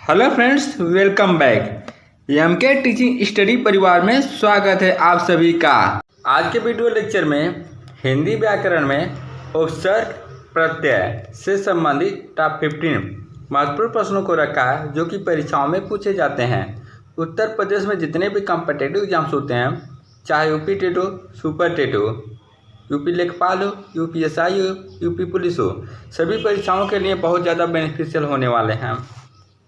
Hello friends, welcome back. M K teaching study परिवार में स्वागत है आप सभी का। आज के वीडियो लेक्चर में हिंदी व्याकरण में उपसर्ग प्रत्यय से संबंधित टॉप 15 महत्वपूर्ण प्रश्नों को रखा है जो कि परीक्षाओं में पूछे जाते हैं। उत्तर प्रदेश में जितने भी कॉम्पिटिटिव एग्जाम्स होते हैं, चाहे यूपी टेट हो, सुपर टेट हो, यूपी लेखपाल हो, यूपीएसआई हो, यूपी पुलिस हो, सभी परीक्षाओं के लिए बहुत ज़्यादा बेनिफिशियल होने वाले हैं।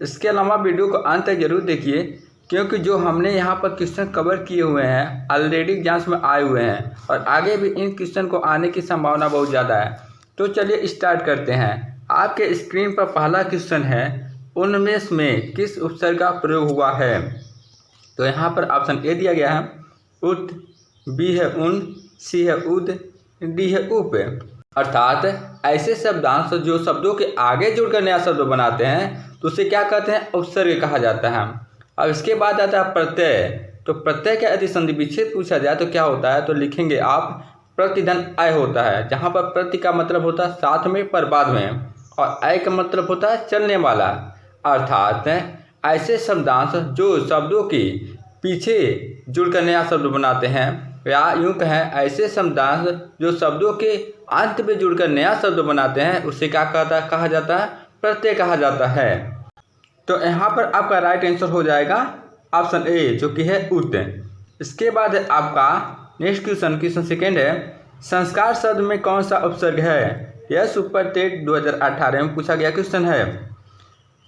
इसके अलावा वीडियो को अंत तक जरूर देखिए, क्योंकि जो हमने यहाँ पर क्वेश्चन कवर किए हुए हैं ऑलरेडी एग्जाम्स में आए हुए हैं और आगे भी इन क्वेश्चन को आने की संभावना बहुत ज़्यादा है। तो चलिए स्टार्ट करते हैं। आपके स्क्रीन पर पहला क्वेश्चन है, उनमें में किस उपसर्ग का प्रयोग हुआ है? तो यहाँ पर ऑप्शन ए दिया गया है उत, बी है उन, सी है उद, डी है उप। अर्थात ऐसे शब्दांश जो शब्दों के आगे जुड़कर नया शब्द बनाते हैं तो उसे क्या कहते हैं? उपसर्ग कहा जाता है। अब इसके बाद आता है प्रत्यय। तो प्रत्यय का यदि संधि विच्छेद पूछा जाए तो क्या होता है? तो लिखेंगे आप प्रतिधन अय होता है, जहाँ पर प्रति का मतलब होता है साथ में पर बाद में, और अय का मतलब होता है चलने वाला। अर्थात ऐसे शब्दांश जो शब्दों के पीछे जुड़कर नया शब्द बनाते हैं, या यूँ कहें ऐसे शब्दांश जो शब्दों के अंत में जुड़कर नया शब्द बनाते हैं, उसे क्या कहा जाता है? प्रत्यय कहा जाता है। तो यहाँ पर आपका राइट आंसर हो जाएगा ऑप्शन ए, जो कि है उत। इसके बाद है आपका नेक्स्ट क्वेश्चन सेकेंड है, संस्कार शब्द में कौन सा उपसर्ग है? यह सुपर टेट 2018 में पूछा गया क्वेश्चन है।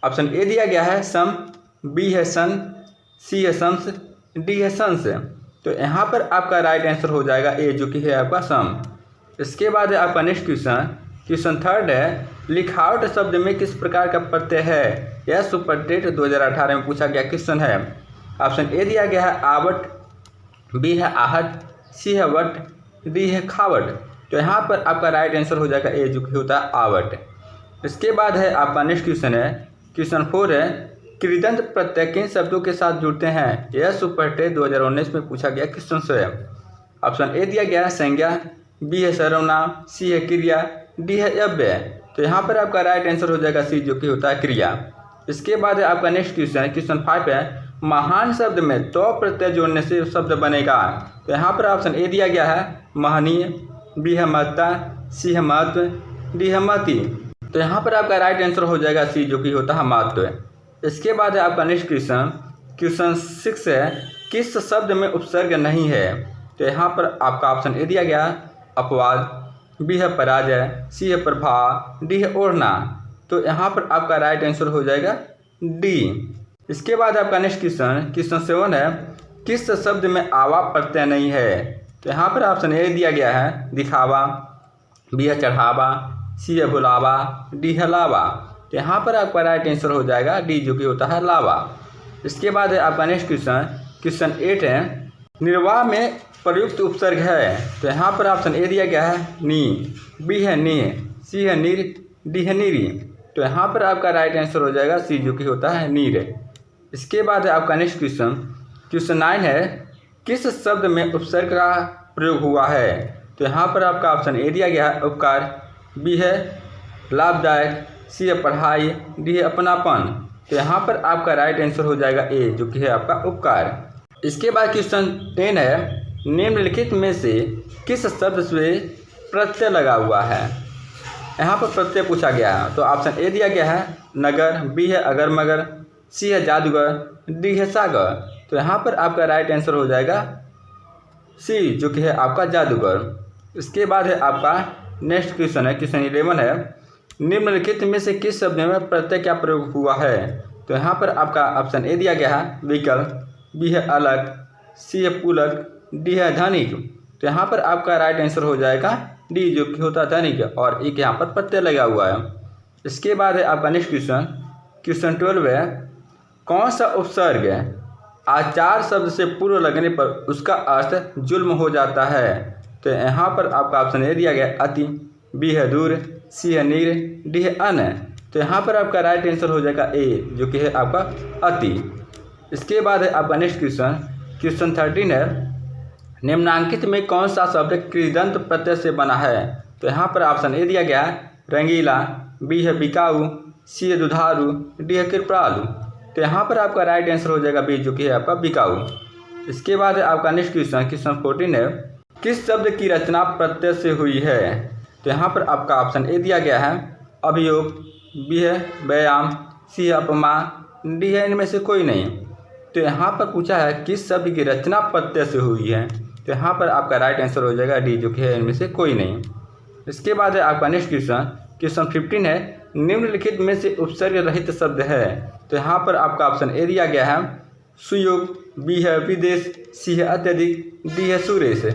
ऑप्शन ए दिया गया है सम, बी है सन, सी है शम्स, डी है संस। तो यहाँ पर आपका राइट आंसर हो जाएगा ए, जो कि है आपका सम। इसके बाद है आपका नेक्स्ट क्वेश्चन थर्ड है, लिखावट शब्द में किस प्रकार का प्रत्यय है? यह सुपर टेट 2018 में पूछा गया क्वेश्चन है। ऑप्शन ए दिया गया है आवट, बी है आहट, सी है वट, डी है खावट। तो यहाँ पर आपका राइट आंसर हो जाएगा ए, जो कि होता है आवट। इसके बाद है आपका नेक्स्ट क्वेश्चन 4 है, कृदंत प्रत्यय किन शब्दों के साथ जुड़ते हैं? यह सुपर टेट 2019 में पूछा गया क्वेश्चन है। ऑप्शन ए दिया गया है संज्ञा, बी है सर्वनाम, सी है क्रिया, डी है अव्यय। तो यहाँ पर आपका राइट आंसर हो जाएगा सी, जो कि होता है क्रिया। इसके बाद है आपका नेक्स्ट क्वेश्चन 5 है, महान शब्द में तो प्रत्यय जोड़ने से शब्द बनेगा। तो यहाँ पर ऑप्शन ए दिया गया है महनीय, बी है महत्ता, सी है महत्व, डी है महती। तो यहाँ पर आपका राइट आंसर हो जाएगा सी, जो कि होता है महत्व। इसके बाद है आपका नेक्स्ट क्वेश्चन 6 है, किस शब्द में उपसर्ग नहीं है? तो यहाँ पर आपका ऑप्शन ए दिया गया अपवाद, बी है पराजय, सी है प्रभाव, डी है ओढ़ना। तो यहाँ पर आपका राइट आंसर हो जाएगा डी। इसके बाद आपका नेक्स्ट क्वेश्चन 7 है, किस शब्द में आवा प्रत्यय नहीं है? तो यहाँ पर ऑप्शन ए दिया गया है दिखावा, बी है चढ़ावा, सी है बुलावा, डी है लावा। तो यहाँ पर आपका राइट आंसर हो जाएगा डी, जो कि होता है लावा। इसके बाद है आपका नेक्स्ट क्वेश्चन 8 है, निर्वाह में प्रयुक्त उपसर्ग है? तो यहाँ पर ऑप्शन ए दिया गया है नी, बी है नी, सी है नीर, डी है नीरी। तो यहाँ पर आपका राइट आंसर हो जाएगा सी, जो कि होता है नीर। इसके बाद है आपका नेक्स्ट क्वेश्चन 9 है, किस शब्द में उपसर्ग का प्रयोग हुआ है? तो यहाँ पर आपका ऑप्शन ए दिया गया है उपकार, बी है लाभदायक, सी है पढ़ाई, डी है अपनापन। तो यहाँ पर आपका राइट आंसर हो जाएगा ए, जो कि है आपका उपकार। इसके बाद क्वेश्चन 10 है, निम्नलिखित में से किस शब्द से प्रत्यय लगा हुआ है? यहाँ पर प्रत्यय पूछा गया है। तो ऑप्शन ए दिया गया है नगर, बी है अगर मगर, सी है जादूगर, डी है सागर। तो यहाँ पर आपका राइट आंसर हो जाएगा सी, जो कि है आपका जादूगर। इसके बाद है आपका नेक्स्ट क्वेश्चन 11 है, निम्नलिखित में से किस शब्द में प्रत्यय का प्रयोग हुआ है? तो यहाँ पर आपका ऑप्शन ए दिया गया है विकल्प, बी है अलग, सी है पुलक, डी है धनिक। तो यहाँ पर आपका राइट आंसर हो जाएगा डी, जो कि होता है धनिक, और एक यहाँ पर प्रत्यय लगा हुआ है। इसके बाद है आपका नेक्स्ट क्वेश्चन 12 है, कौन सा उपसर्ग आचार शब्द से पूर्व लगने पर उसका अर्थ जुल्म हो जाता है? तो यहाँ पर आपका ऑप्शन ए दिया गया अति, बी है दूर, सी है नीर, डी है अन। तो यहाँ पर आपका राइट आंसर हो जाएगा ए, जो कि है आपका अति। इसके बाद है आपका नेक्स्ट क्वेश्चन 13 है, निम्नांकित में कौन सा शब्द कृदंत प्रत्यय से बना है? तो यहाँ पर ऑप्शन ए दिया गया रंगीला, बी है बिकाऊ, सी है दुधारू, डी है कृपालु। तो यहाँ पर आपका राइट आंसर हो जाएगा बी, जो कि है आपका बिकाऊ। इसके बाद है आपका नेक्स्ट क्वेश्चन, क्वेश्चन 14 है, किस शब्द की रचना प्रत्यय से हुई है? तो यहाँ पर आपका ऑप्शन ए दिया गया है अभियोग, बी है व्यायाम, सी है अपमान, डी है इनमें से कोई नहीं। तो यहाँ पर पूछा है किस शब्द की रचना प्रत्यय से हुई है, तो यहाँ पर आपका राइट आंसर हो जाएगा डी, जो कि है इनमें से कोई नहीं। इसके बाद है आपका नेक्स्ट क्वेश्चन, क्वेश्चन 15 है, निम्नलिखित में से उपसर्ग रहित शब्द है? तो यहाँ पर आपका ऑप्शन ए दिया गया है सुयोग, बी है विदेश, सी है अत्यधिक, डी है सुरेश।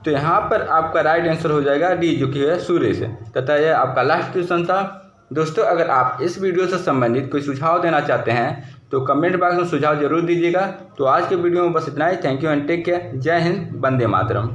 तो यहाँ पर आपका राइट आंसर हो जाएगा डी, जो कि है सुरेश तथा यह आपका लास्ट क्वेश्चन था। दोस्तों, अगर आप इस वीडियो से संबंधित कोई सुझाव देना चाहते हैं तो कमेंट बॉक्स में सुझाव जरूर दीजिएगा। तो आज के वीडियो में बस इतना ही। Thank you and take care. जय हिंद, वंदे मातरम।